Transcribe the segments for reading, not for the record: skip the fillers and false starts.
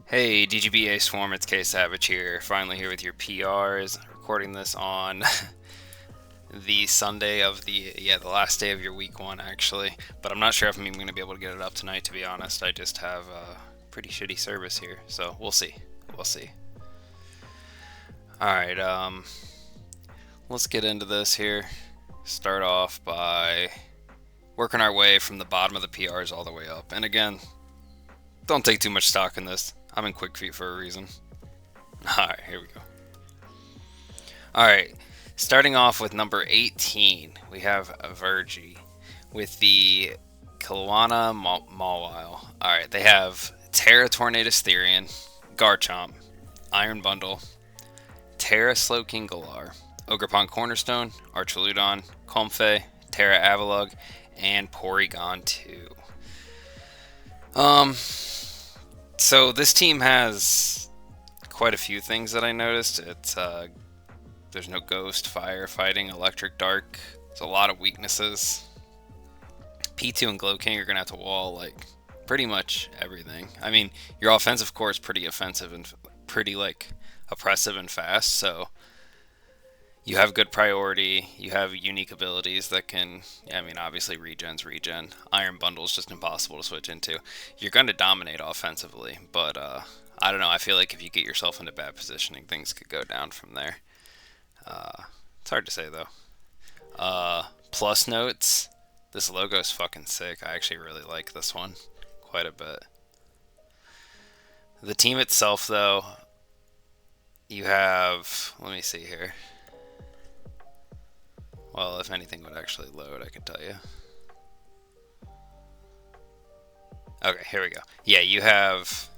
Hey, DGBA Swarm, it's K Savage here. Finally here with your PRs. Recording this on the Sunday of the last day of your week one actually. But I'm not sure if I'm even going to be able to get it up tonight, to be honest. I just have a pretty shitty service here, so we'll see. We'll see. All right, let's get into this here. Start off by working our way from the bottom of the PRs all the way up. And again, don't take too much stock in this. I'm in quick feet for a reason. All right, here we go. All right, starting off with number 18, we have Virgie with the Kilowana Mawile. All right, they have Terra Tornadus Therian, Garchomp, Iron Bundle, Terra Slowking Galar, Ogerpon Cornerstone, Archaludon, Comfey, Terra Avalugg, and Porygon 2. Um, so this team has quite a few things that I noticed. There's no ghost, fire, fighting, electric, dark. There's a lot of weaknesses. P2 and Glow King are gonna have to wall like pretty much everything. I mean, your offensive core is pretty offensive and pretty like oppressive and fast. So you have good priority. You have unique abilities that can. I mean, obviously regen. Iron Bundle is just impossible to switch into. You're gonna dominate offensively, but I don't know. I feel like if you get yourself into bad positioning, things could go down from there. It's hard to say though. Plus notes. This logo's fucking sick. I actually really like this one quite a bit. The team itself, though, you have. Let me see here. Well, if anything would actually load, I can tell you. Okay, here we go. Yeah, you have.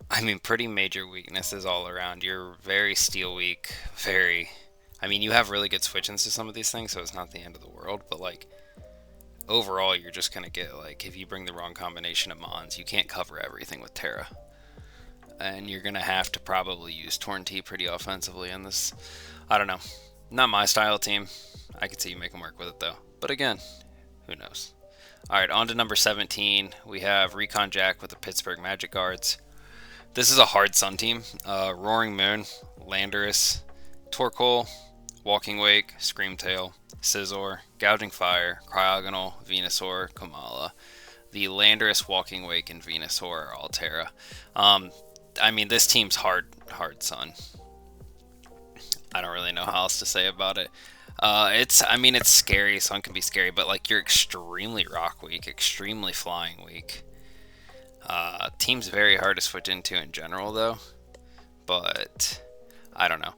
I mean, pretty major weaknesses all around. You're very steel weak. Very. I mean, you have really good switch ins to some of these things, so it's not the end of the world. But like, overall, you're just gonna get like if you bring the wrong combination of mons, you can't cover everything with Terra, and you're gonna have to probably use Torn T pretty offensively in this. I don't know, not my style team. I could see you make them work with it though, but again, who knows? All right, on to number 17. We have Recon Jack with the Pittsburgh Magic Guards. This is a hard Sun team. Roaring Moon, Landorus, Torkoal, Walking Wake, Screamtail, Scizor, Gouging Fire, Cryogonal, Venusaur, Komala. The Landorus, Walking Wake, and Venusaur are all Terra. I mean, this team's hard Sun. I don't really know how else to say about it. I mean, it's scary. Sun can be scary, but like you're extremely rock weak, extremely flying weak. Team's very hard to switch into in general, though. But I don't know.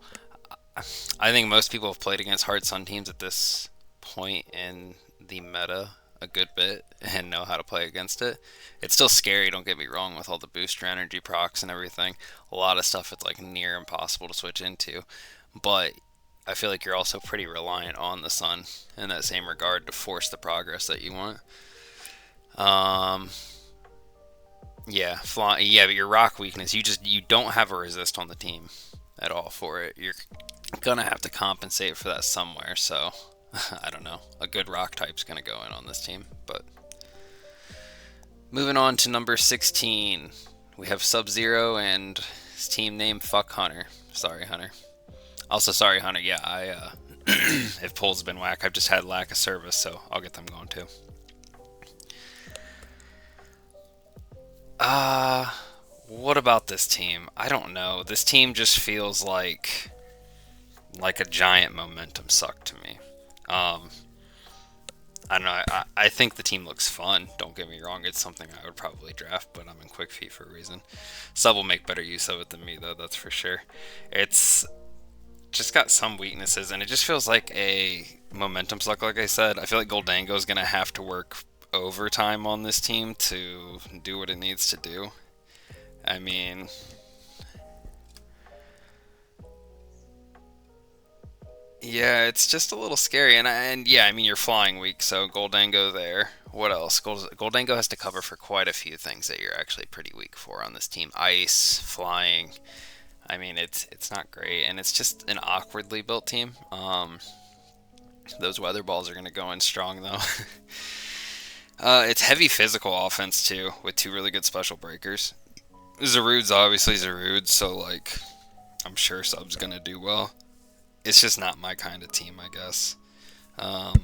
I think most people have played against hard Sun teams at this point in the meta a good bit and know how to play against it. It's still scary, don't get me wrong, with all the booster energy procs and everything. A lot of stuff it's like near impossible to switch into. But I feel like you're also pretty reliant on the Sun in that same regard to force the progress that you want. Um, yeah, but your rock weakness, you don't have a resist on the team at all for it. You're gonna have to compensate for that somewhere. So I don't know. A good rock type's gonna go in on this team. But moving on to number 16, we have Sub Zero and his team name Fuck Hunter. Sorry, Hunter. Also, sorry, Hunter. Yeah, if polls have been whack, I've just had lack of service, so I'll get them going too. Uh, what about this team? I don't know. This team just feels like a giant momentum suck to me. Um, I don't know. I think the team looks fun. Don't get me wrong. It's something I would probably draft, but I'm in quick feet for a reason. Sub will make better use of it than me, though. That's for sure. It's just got some weaknesses, and it just feels like a momentum suck. Like I said, I feel like Goldango is gonna have to work overtime on this team to do what it needs to do. I mean, yeah, it's just a little scary, and yeah, I mean you're flying weak, so Goldango there. What else? Goldango has to cover for quite a few things that you're actually pretty weak for on this team. Ice, flying. I mean it's not great, and it's just an awkwardly built team. Those weather balls are gonna go in strong though. It's heavy physical offense too, with two really good special breakers. Zarude's obviously Zarude, so like I'm sure Sub's gonna do well. It's just not my kind of team, I guess. Um,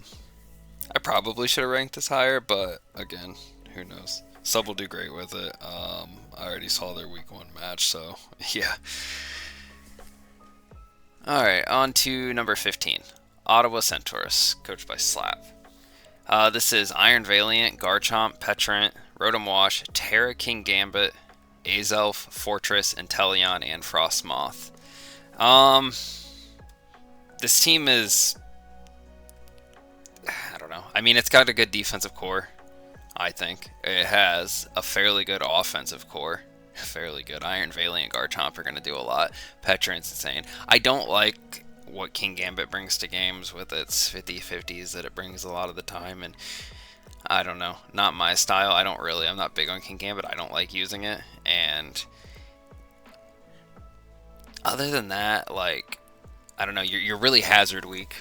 I probably should have ranked this higher, but again, who knows? Sub will do great with it. I already saw their week one match, so yeah. All right, on to number 15, Ottawa Centaurus, coached by Slap. This is Iron Valiant, Garchomp, Petrant, Rotom Wash, Terra King Gambit, Azelf, Fortress, Inteleon, and Frostmoth. Um, this team is, I don't know. I mean, it's got a good defensive core. I think it has a fairly good offensive core. Fairly good. Iron Valiant, Garchomp are going to do a lot. Petrant's insane. I don't like what King Gambit brings to games with its 50-50s that it brings a lot of the time, and I don't know, not my style. I'm not big on King Gambit. I don't like using it, and other than that, like, I don't know, you're really hazard weak.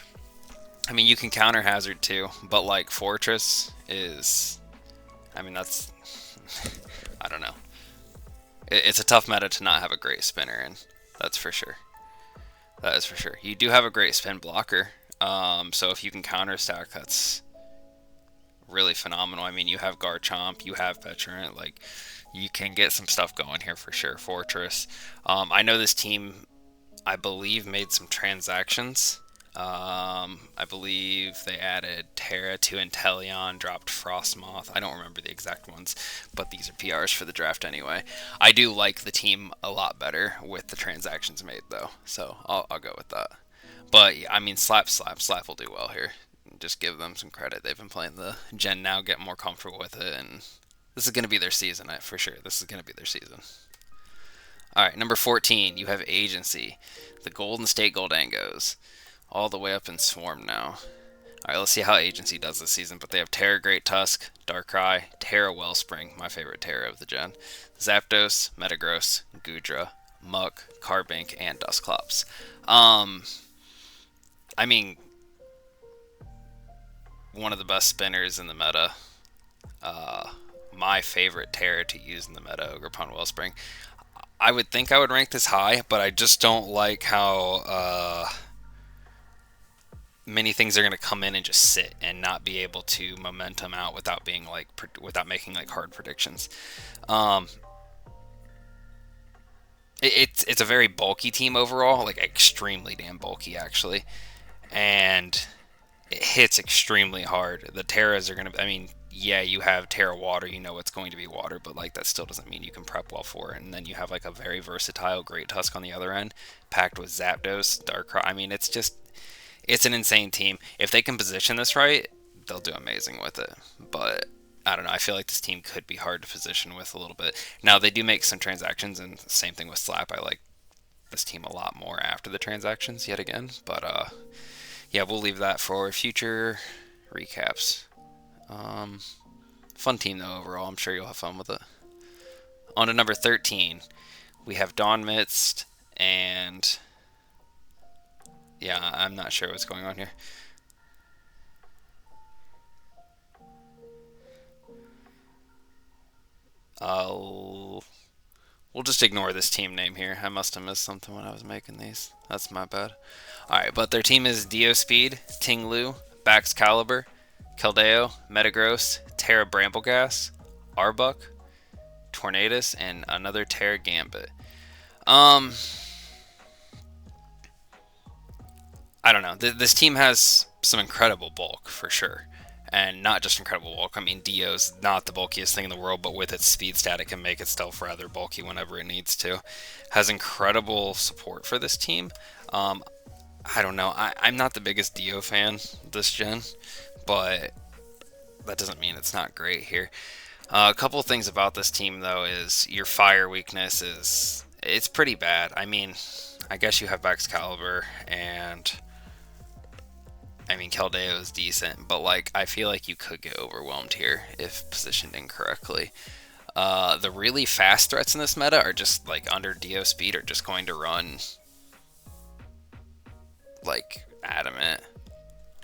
I mean, you can counter hazard too, but like Fortress is, I mean, that's, I don't know. It's a tough meta to not have a great spinner in. That's for sure. That is for sure. You do have a great spin blocker. So if you can counter stack, that's really phenomenal. I mean, you have Garchomp, you have Petrant, like you can get some stuff going here for sure. Fortress. I know this team, I believe, made some transactions. I believe they added Terra to Inteleon, dropped Frostmoth. I don't remember the exact ones, but these are PRs for the draft anyway. I do like the team a lot better with the transactions made, though, so I'll go with that. But yeah, I mean, Slap will do well here. Just give them some credit. They've been playing the gen now, get more comfortable with it, and this is going to be their season, for sure. This is going to be their season. All right, number 14, you have Agency, the Golden State Goldangos, all the way up in Swarm now. All right, let's see how Agency does this season. But they have Terra Great Tusk, Darkrai, Terra Wellspring, my favorite Terra of the gen, Zapdos, Metagross, Goodra, Muck, Carbink, and Dusclops. I mean, one of the best spinners in the meta. My favorite Terra to use in the meta, Ogerpon Wellspring. I would think I would rank this high, but I just don't like how many things are going to come in and just sit and not be able to momentum out without being like without making like hard predictions. It's a very bulky team overall, like extremely damn bulky actually, and it hits extremely hard. The Terras are going to, I mean, yeah, you have Terra Water, you know it's going to be water, but like that still doesn't mean you can prep well for it. And then you have like a very versatile Great Tusk on the other end, packed with Zapdos, Darkrai. I mean, it's an insane team. If they can position this right, they'll do amazing with it. But I don't know. I feel like this team could be hard to position with a little bit. Now, they do make some transactions, and same thing with Slap. I like this team a lot more after the transactions yet again. But yeah, we'll leave that for future recaps. Fun team, though, overall. I'm sure you'll have fun with it. On to number 13. We have Dawn Mist and... yeah, I'm not sure what's going on here. We'll just ignore this team name here. I must have missed something when I was making these. That's my bad. Alright, but their team is Speed, Ting-Lu, Baxcalibur, Keldeo, Metagross, Terra Bramblegas, Arbok, Tornadus, and another Terra Gambit. I don't know. This team has some incredible bulk for sure. And not just incredible bulk. I mean, Dio's not the bulkiest thing in the world, but with its speed stat, it can make itself rather bulky whenever it needs to. Has incredible support for this team. I don't know. I'm not the biggest Dio fan this gen, but that doesn't mean it's not great here. A couple of things about this team, though, is your fire weakness it's pretty bad. I mean, I guess you have Baxcalibur and... I mean, Keldeo is decent, but like I feel like you could get overwhelmed here if positioned incorrectly. The really fast threats in this meta are just like under Dio speed are just going to run like Adamant,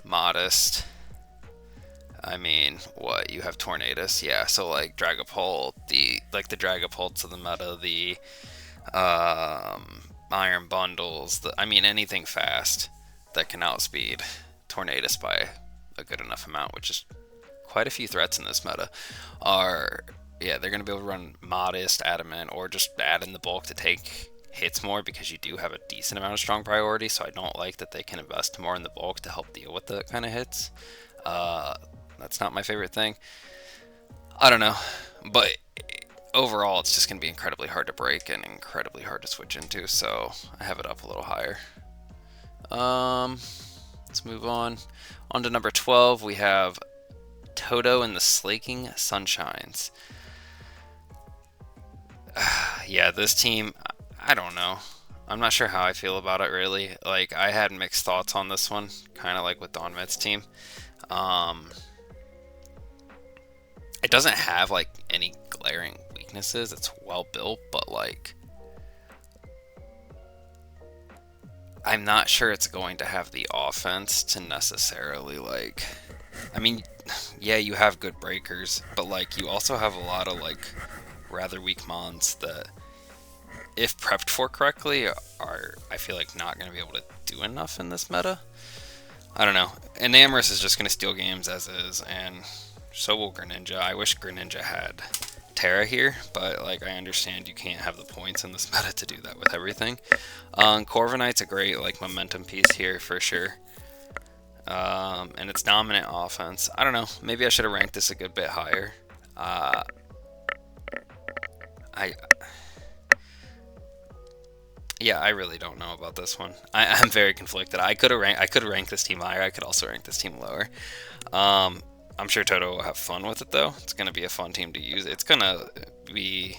Modest, I mean, what, you have Tornadus, yeah. So like Dragapult, the Dragapults of the meta, the Iron Bundles, I mean anything fast that can outspeed Tornadus by a good enough amount, which is quite a few threats in this meta, are, yeah, they're going to be able to run Modest, Adamant, or just add in the bulk to take hits more, because you do have a decent amount of strong priority. So I don't like that they can invest more in the bulk to help deal with the kind of hits. Uh, that's not my favorite thing. I don't know, but overall it's just going to be incredibly hard to break and incredibly hard to switch into, so I have it up a little higher. Let's move on. On to number 12, we have Toto and the Slaking Sunshines. Yeah, this team, I don't know. I'm not sure how I feel about it, really. Like, I had mixed thoughts on this one, kind of like with Don Met's team. It doesn't have, like, any glaring weaknesses. It's well built, but, like, I'm not sure it's going to have the offense to necessarily, like, I mean, yeah, you have good breakers, but, like, you also have a lot of, like, rather weak mons that, if prepped for correctly, are, I feel like, not going to be able to do enough in this meta. I don't know. Enamorus is just going to steal games as is, and so will Greninja. I wish Greninja had Terra here, but like I understand you can't have the points in this meta to do that with everything. Corviknight's a great like momentum piece here for sure. And it's dominant offense. I don't know. Maybe I should have ranked this a good bit higher. Yeah, I really don't know about this one. I'm very conflicted. I could have ranked this team higher. I could also rank this team lower. I'm sure Toto will have fun with it though. It's gonna be a fun team to use. It's gonna be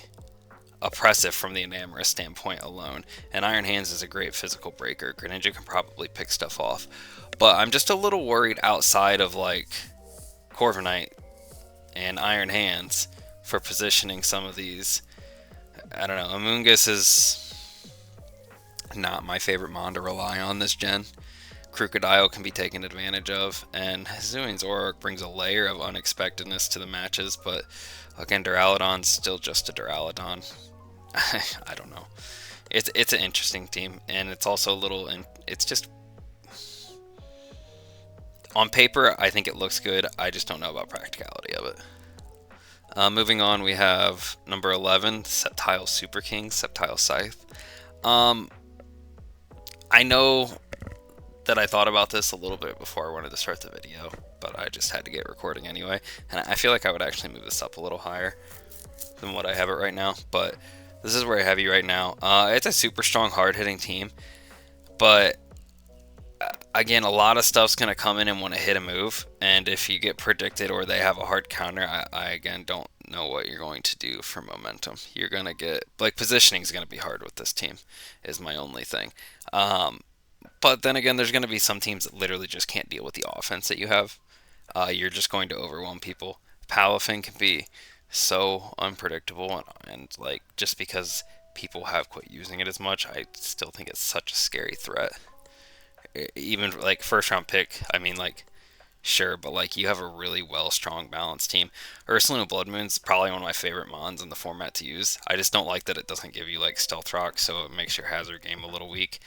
oppressive from the Enamorus standpoint alone. And Iron Hands is a great physical breaker. Greninja can probably pick stuff off. But I'm just a little worried outside of like Corviknight and Iron Hands for positioning some of these. I don't know. Amoonguss is not my favorite mon to rely on this gen. Crocodile can be taken advantage of, and Hisuian's Zoroark brings a layer of unexpectedness to the matches, but again, Duraludon's still just a Duraludon. I don't know. It's an interesting team, and it's also a little, it's just, on paper, I think it looks good. I just don't know about practicality of it. Moving on, we have number 11, Sceptile Super King, Sceptile Scythe. I know that I thought about this a little bit before I wanted to start the video, but I just had to get recording anyway, and I feel like I would actually move this up a little higher than what I have it right now, but this is where I have you right now. It's a super strong, hard-hitting team, but again, a lot of stuff's going to come in and want to hit a move, and if you get predicted or they have a hard counter, I again don't know what you're going to do for momentum. You're going to get, like, positioning is going to be hard with this team, is my only thing. But then again, there's going to be some teams that literally just can't deal with the offense that you have. You're just going to overwhelm people. Palafin can be so unpredictable, and like, just because people have quit using it as much, I still think it's such a scary threat. Even like first round pick, I mean, like, sure, but like you have a really strong, balanced team. Ursaluna Blood Moon's probably one of my favorite mons in the format to use. I just don't like that it doesn't give you like Stealth Rock, so it makes your hazard game a little weak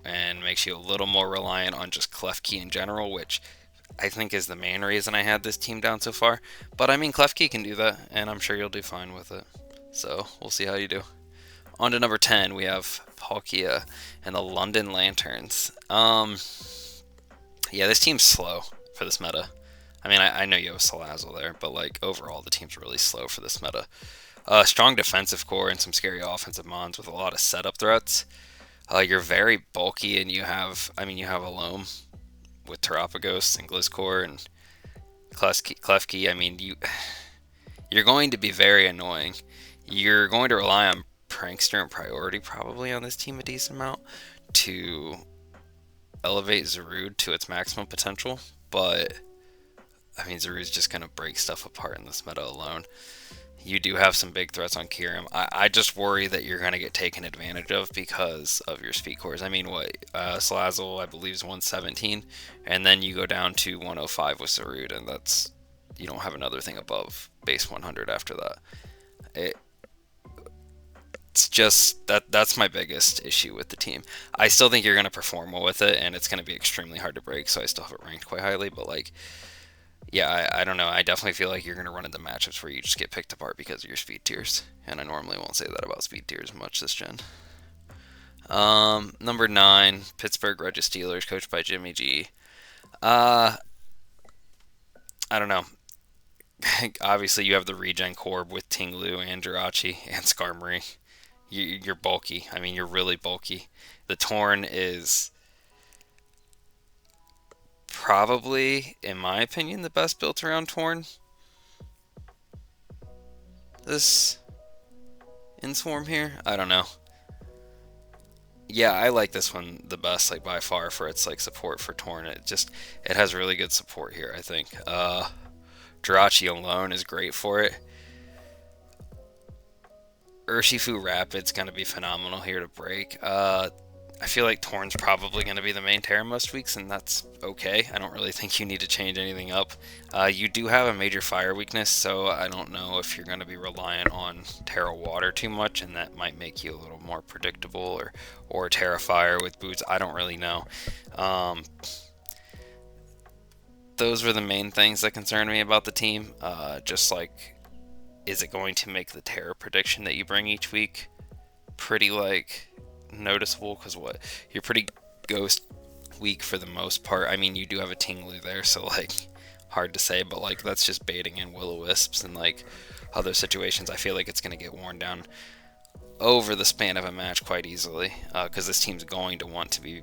and makes you a little more reliant on just Klefki in general, which I think is the main reason I had this team down so far. But I mean, Klefki can do that, and I'm sure you'll do fine with it. So we'll see how you do. On to number 10, we have Palkia and the London Lanterns. Yeah, this team's slow for this meta. I mean, I know you have Salazzle there, but like overall, the team's really slow for this meta. Strong defensive core and some scary offensive mons with a lot of setup threats. You're very bulky, and you have a Loam with Terapagos and Gliscor and Klefki. I mean, you're going to be very annoying. You're going to rely on Prankster and Priority probably on this team a decent amount to elevate Zarude to its maximum potential, but I mean, Zarude's just going to break stuff apart in this meta alone. You do have some big threats on Kyurem. I just worry that you're going to get taken advantage of because of your speed cores. I mean, Salazzle, I believe, is 117, and then you go down to 105 with Zarude, and that's you don't have another thing above base 100 after that. It's just that's my biggest issue with the team. I still think you're going to perform well with it, and it's going to be extremely hard to break, so I still have it ranked quite highly. But, like, yeah, I don't know. I definitely feel like you're going to run into matchups where you just get picked apart because of your speed tiers, and I normally won't say that about speed tiers much this gen. Number 9, Pittsburgh Red Steelers, coached by Jimmy G. I don't know. Obviously, you have the regen Corb with Tinglu and Jirachi and Skarmory. You're bulky. I mean, you're really bulky. The Torn is probably, in my opinion, the best built around Torn. This in Swarm here, I don't know. Yeah, I like this one the best, like by far, for its like support for Torn. It has really good support here, I think. Jirachi alone is great for it. Urshifu Rapid's going to be phenomenal here to break. I feel like Torn's probably going to be the main Terra most weeks, and that's okay. I don't really think you need to change anything up. You do have a major fire weakness, so I don't know if you're going to be reliant on Terra Water too much, and that might make you a little more predictable, or Terra Fire with boots. I don't really know. Those were the main things that concerned me about the team. Just like, is it going to make the Terra prediction that you bring each week pretty, like, noticeable? Because you're pretty ghost weak for the most part. I mean, you do have a Tinglu there, so, like, hard to say, but, like, that's just baiting in Will-O-Wisps and, like, other situations. I feel like it's going to get worn down over the span of a match quite easily, because this team's going to want to be,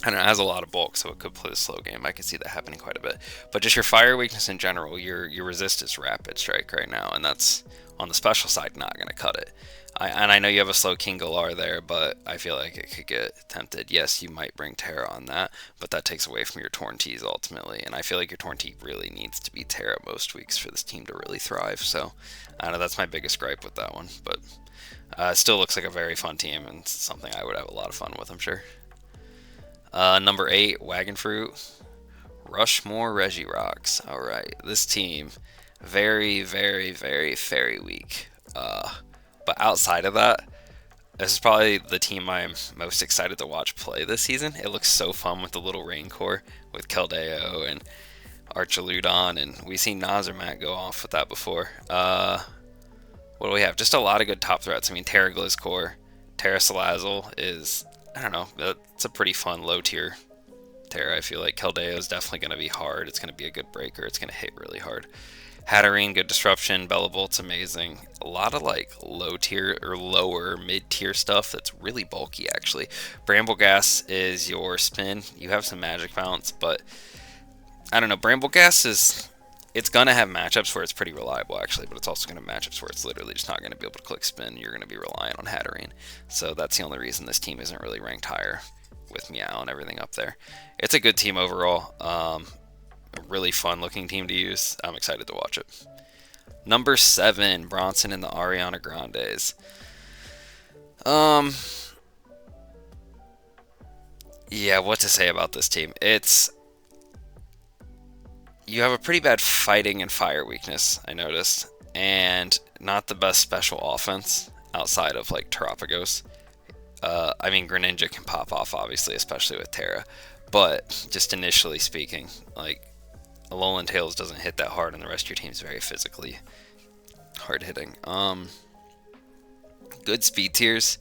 I don't know, it has a lot of bulk, so it could play the slow game. I can see that happening quite a bit. But just your fire weakness in general, your resist is Rapid Strike right now, and that's, on the special side, not going to cut it. And I know you have a slow King Galar there, but I feel like it could get tempted. Yes, you might bring Terra on that, but that takes away from your Torn Tees ultimately. And I feel like your Torn Tee really needs to be Terra most weeks for this team to really thrive. So, I don't know, that's my biggest gripe with that one. But it still looks like a very fun team, and something I would have a lot of fun with, I'm sure. Number 8, Wagon Fruit, Rushmore Regirox. Alright, this team, very, very, very fairy weak. But outside of that, this is probably the team I'm most excited to watch play this season. It looks so fun with the little Rain Core, with Keldeo and Archaludon, and we've seen Nazarmat go off with that before. What do we have? Just a lot of good top threats. I mean, Terra Gliscor, Terra Salazzle is, I don't know, it's a pretty fun low tier Terra. I feel like Keldeo is definitely going to be hard. It's going to be a good breaker. It's going to hit really hard. Hatterene, good disruption. Bellabolt's amazing. A lot of like low tier or lower mid tier stuff that's really bulky actually. Bramblegas is your spin. You have some magic bounce, but I don't know. Bramblegas is, it's gonna have matchups where it's pretty reliable actually, but it's also gonna have matchups where it's literally just not gonna be able to click spin. You're gonna be reliant on Hatterene. So that's the only reason this team isn't really ranked higher with Meow and everything up there. It's a good team overall. A really fun looking team to use. I'm excited to watch it. Number 7, Bronson and the Ariana Grandes. Yeah, what to say about this team? You have a pretty bad fighting and fire weakness, I noticed, and not the best special offense outside of like Terapagos. I mean, Greninja can pop off obviously, especially with Terra, but just initially speaking, like, Alolan Tails doesn't hit that hard, and the rest of your team is very physically hard hitting. Good speed tiers.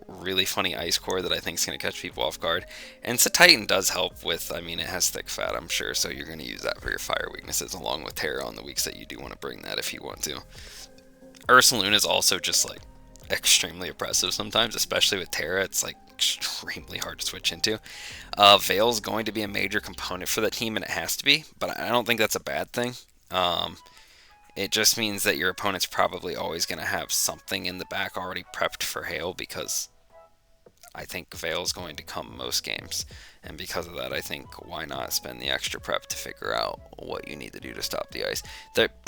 Really funny Ice Core that I think is going to catch people off guard. And Titan does help with, I mean, it has thick fat, I'm sure, so you're going to use that for your fire weaknesses along with Terra on the weeks that you do want to bring that if you want to. Ursaluna is also just like extremely oppressive sometimes, especially with Terra. It's like extremely hard to switch into. Veil's going to be a major component for that team, and it has to be, but I don't think that's a bad thing. It just means that your opponent's probably always going to have something in the back already prepped for Hail, because I think Veil's going to come most games, and because of that, I think why not spend the extra prep to figure out what you need to do to stop the ice.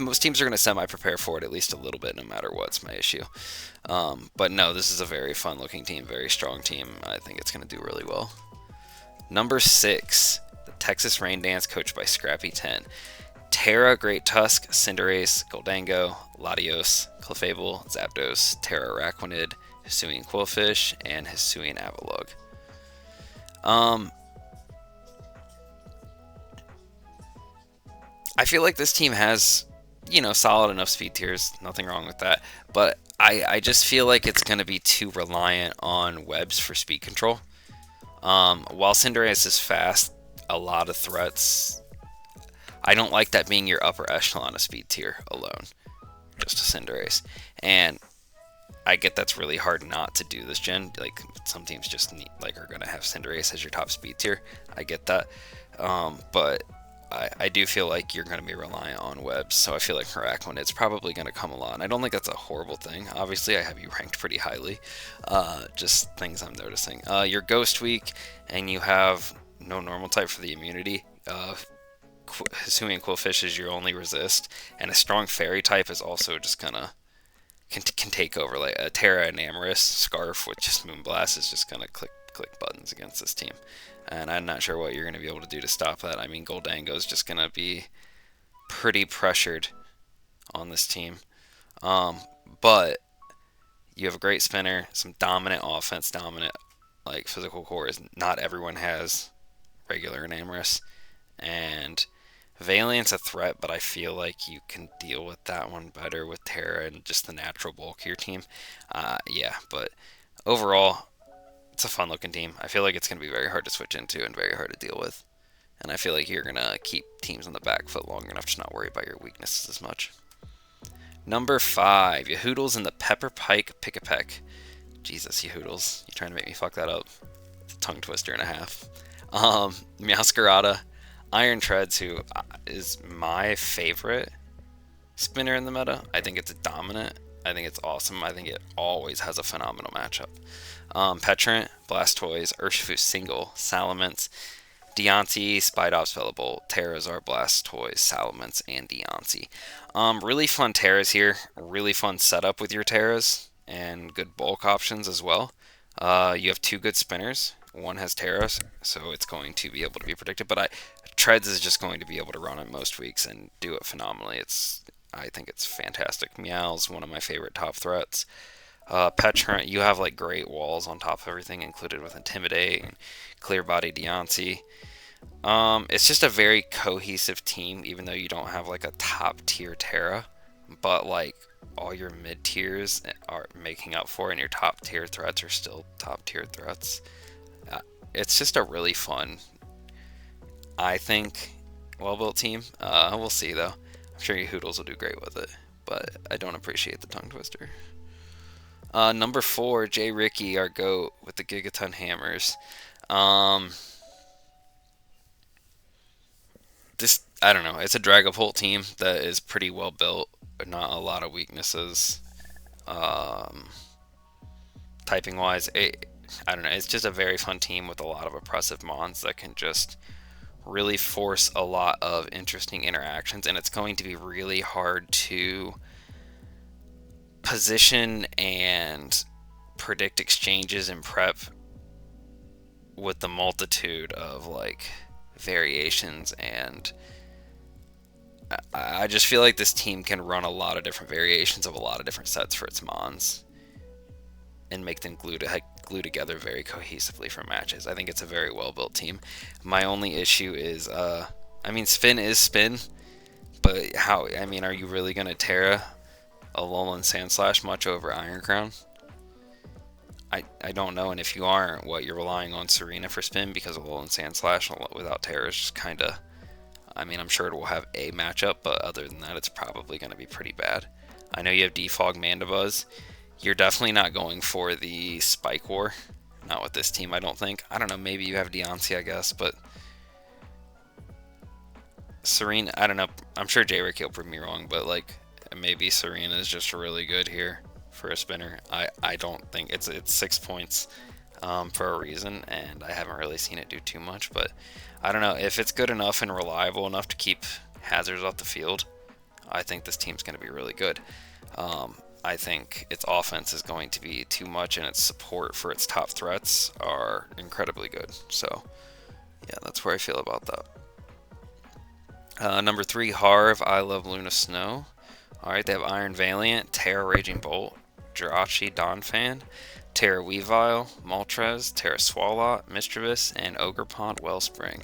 Most teams are going to semi-prepare for it at least a little bit, no matter what's my issue. But no, this is a very fun-looking team, very strong team. I think it's going to do really well. Number 6, the Texas Rain Dance, coached by Scrappy 10. Terra, Great Tusk, Cinderace, Goldango, Latios, Clefable, Zapdos, Terra Araquanid, Hisuian Quillfish, and Hisuian Avalugg. I feel like this team has, solid enough speed tiers. Nothing wrong with that. But I just feel like it's going to be too reliant on webs for speed control. While Cinderace is fast, a lot of threats. I don't like that being your upper echelon of speed tier alone. Just a Cinderace. And I get that's really hard not to do this gen. Like, some teams just are going to have Cinderace as your top speed tier. I get that. But I do feel like you're going to be reliant on webs, so I feel like Araquanid's probably going to come a lot, and I don't think that's a horrible thing. Obviously, I have you ranked pretty highly, just things I'm noticing. Your Ghost Week, and you have no normal type for the immunity. Hisuian Quillfish is your only resist, and a strong fairy type is also just gonna can take over. Like a Terra Enamorous Scarf with just Moonblast is just gonna click buttons against this team. And I'm not sure what you're going to be able to do to stop that. I mean, Goldango is just going to be pretty pressured on this team. But you have a great spinner, some dominant offense, dominant physical cores. Not everyone has regular Enamorous. And Valiant's a threat, but I feel like you can deal with that one better with Terra and just the natural bulk of your team. But overall, it's a fun looking team. I feel like it's going to be very hard to switch into and very hard to deal with. And I feel like you're going to keep teams on the back foot long enough to not worry about your weaknesses as much. Number 5, Yahoodles and the Pepper Pike Pick-a-Peck. Jesus, Yahoodles. You're trying to make me fuck that up. It's a tongue twister and a half. Meowscarada, Iron Treads, who is my favorite spinner in the meta. I think it's dominant. I think it's awesome. I think it always has a phenomenal matchup. Petrant, Blastoise, Urshifu Single, Salamence, Deontay, Spidops, Veilable, Terrazar, Blastoise, Salamence, and Deontay. Really fun Terras here. Really fun setup with your Terras, and good bulk options as well. You have 2 good spinners. One has Terras, so it's going to be able to be predicted, but Treads is just going to be able to run it most weeks and do it phenomenally. I think it's fantastic. Meow's one of my favorite top threats. Petrant, you have great walls on top of everything, included with Intimidate and Clear Body Deontay. It's just a very cohesive team, even though you don't have a top tier Terra, but all your mid tiers are making up for it, and your top tier threats are still top tier threats. It's just a really fun, I think, well built team. We'll see though. I'm sure Yahoodles will do great with it, but I don't appreciate the tongue twister. Number 4, J. Ricky, our GOAT, with the Gigaton Hammers. I don't know. It's a Dragapult team that is pretty well built, but not a lot of weaknesses. Typing wise, I don't know. It's just a very fun team with a lot of oppressive mons that can just really force a lot of interesting interactions, and it's going to be really hard to position and predict exchanges and prep with the multitude of variations, and I just feel like this team can run a lot of different variations of a lot of different sets for its mons and make them glue together very cohesively for matches. I think it's a very well built team. My only issue is spin is spin, but how? Are you really gonna Terra Alolan Sandslash much over Iron Crown? I don't know, and if you aren't, you're relying on Serena for spin, because Alolan Sandslash without Terra is just kind of, I'm sure it will have a matchup, but other than that, it's probably going to be pretty bad. I know you have Defog Mandibuzz. You're definitely not going for the Spike War. Not with this team, I don't think. I don't know, maybe you have Deontay, I guess, but Serena, I don't know. I'm sure J. Ricky will prove me wrong, but maybe Serena is just really good here for a spinner. I don't think it's 6 points for a reason, and I haven't really seen it do too much, but I don't know if it's good enough and reliable enough to keep hazards off the field. I think this team's going to be really good. I think its offense is going to be too much, and its support for its top threats are incredibly good. So Yeah, that's where I feel about that. Number 3, Harv, I Love Luna Snow. Alright, they have Iron Valiant, Terra Raging Bolt, Jirachi Donphan, Terra Weavile, Moltres, Terra Swalot, Mischievous, and Ogerpont Wellspring.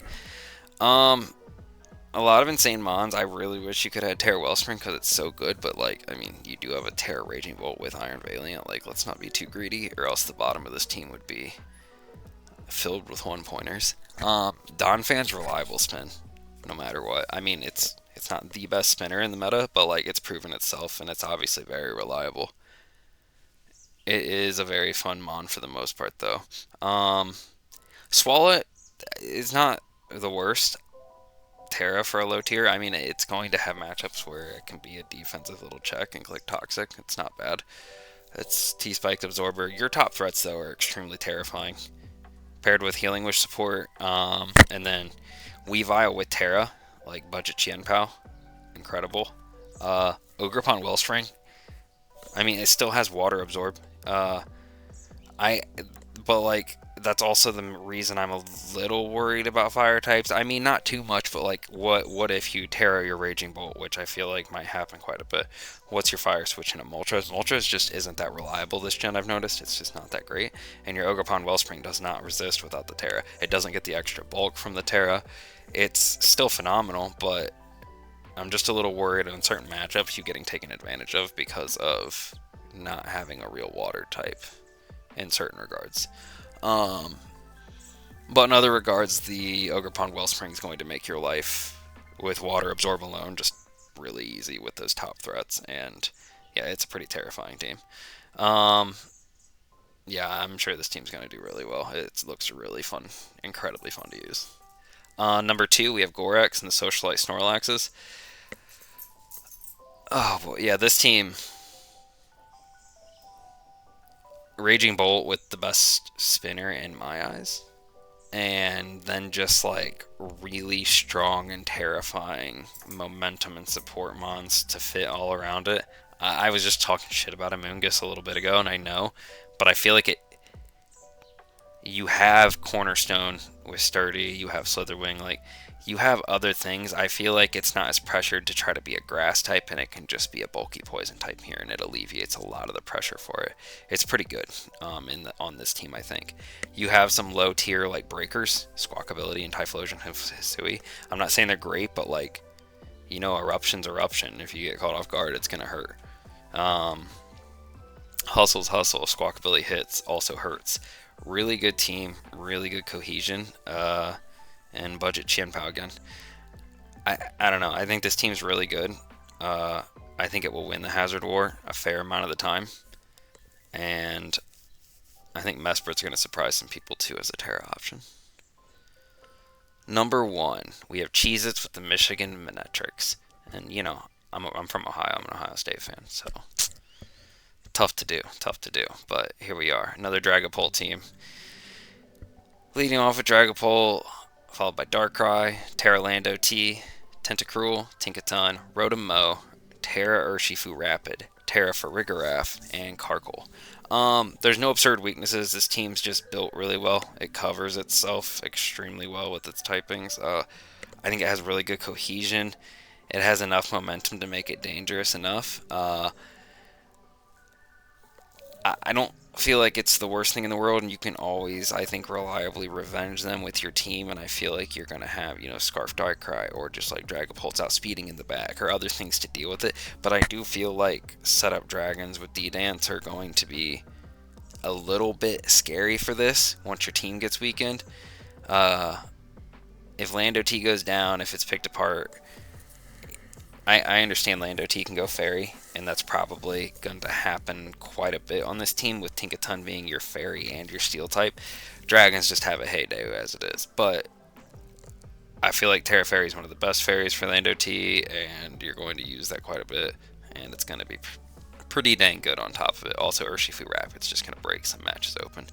A lot of insane mons. I really wish you could have Terra Wellspring because it's so good, but like, I mean, you do have a Terra Raging Bolt with Iron Valiant. Like, let's not be too greedy, or else the bottom of this team would be filled with 1-pointers. Donphan's reliable spin, no matter what. I mean, it's not the best spinner in the meta, but like it's proven itself, and it's obviously very reliable. It is a very fun mon for the most part, though. Swallow is not the worst Terra for a low tier. I mean, it's going to have matchups where it can be a defensive little check and click Toxic. It's not bad. It's T-Spiked Absorber. Your top threats, though, are extremely terrifying. Paired with Healing Wish support, and then Weavile with Terra, like budget Qianpao. Incredible. Ogerpon Wellspring. I mean, it still has Water Absorb. But like, that's also the reason I'm a little worried about fire types. I mean, not too much, but like, what if you Terra your Raging Bolt, which I feel like might happen quite a bit. What's your fire switch into Moltres? Moltres just isn't that reliable this gen, I've noticed. It's just not that great. And your Ogerpon Wellspring does not resist without the Terra. It doesn't get the extra bulk from the Terra. It's still phenomenal, but I'm just a little worried in certain matchups you getting taken advantage of because of not having a real water type in certain regards. But in other regards, the Ogerpon Wellspring is going to make your life with Water Absorb alone just really easy with those top threats, and yeah, it's a pretty terrifying team. Yeah, I'm sure this team's going to do really well. It looks really fun, incredibly fun to use. Number 2, we have Gorex and the Socialite Snorlaxes. Oh boy, yeah, this team, Raging Bolt with the best spinner in my eyes, and then just like really strong and terrifying momentum and support mons to fit all around it. I was just talking shit about Amoonguss a little bit ago, and I know, but I feel like you have Cornerstone with Sturdy, you have Slitherwing, like you have other things. I feel like it's not as pressured to try to be a grass type, and it can just be a bulky poison type here, and it alleviates a lot of the pressure for it. It's pretty good on this team, I think. You have some low tier like breakers, Squawk Ability and Typhlosion Hisui. I'm not saying they're great, but like, you know, Eruption's Eruption. If you get caught off guard, it's gonna hurt. Hustle's Hustle, Squawk Ability hits, also hurts. Really good team, really good cohesion. And budget Qianpao again. I don't know. I think this team's really good. I think it will win the Hazard War a fair amount of the time. And I think Mesprit's going to surprise some people too as a Terra option. Number 1, we have Cheez-Its with the Michigan Minetrix. And, you know, I'm from Ohio. I'm an Ohio State fan, so tough to do. But here we are. Another Dragapult team. Leading off with Dragapult, followed by Darkrai, Terralando T, Tentacruel, Tinkaton, Rotom-Mow, Terra Urshifu Rapid, Terra Farigiraf, and Karkle. There's no absurd weaknesses. This team's just built really well. It covers itself extremely well with its typings. I think it has really good cohesion. It has enough momentum to make it dangerous enough. I don't feel like it's the worst thing in the world, and you can always, I think, reliably revenge them with your team, and I feel like you're going to have, you know, Scarf Darkrai or just like Dragapult's outspeeding in the back or other things to deal with it, but I do feel like setup dragons with D-Dance are going to be a little bit scary for this once your team gets weakened. If Lando T goes down, if it's picked apart, I understand Lando T can go Fairy, and that's probably going to happen quite a bit on this team with Tinkaton being your Fairy and your Steel type. Dragons just have a heyday as it is, but I feel like Terra Fairy is one of the best fairies for Lando T, and you're going to use that quite a bit, and it's going to be pretty dang good on top of it. Also, Urshifu Rapid's just going to break some matches open.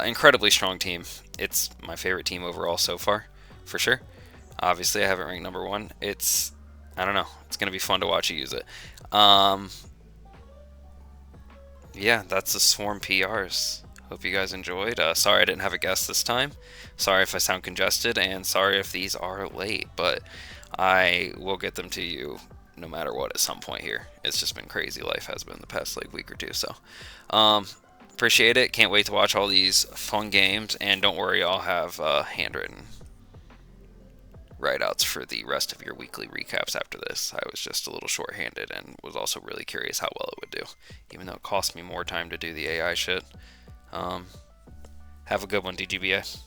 Incredibly strong team. It's my favorite team overall so far, for sure. Obviously, I have it ranked number 1. I don't know. It's going to be fun to watch you use it. Yeah, that's the Swarm PRs. Hope you guys enjoyed. Sorry I didn't have a guest this time. Sorry if I sound congested, and sorry if these are late, but I will get them to you no matter what at some point here. It's just been crazy. Life has been the past like week or two, so appreciate it. Can't wait to watch all these fun games, and don't worry, I'll have handwritten write-outs for the rest of your weekly recaps after this. I was just a little short-handed and was also really curious how well it would do, even though it cost me more time to do the AI shit. Have a good one, DGBA.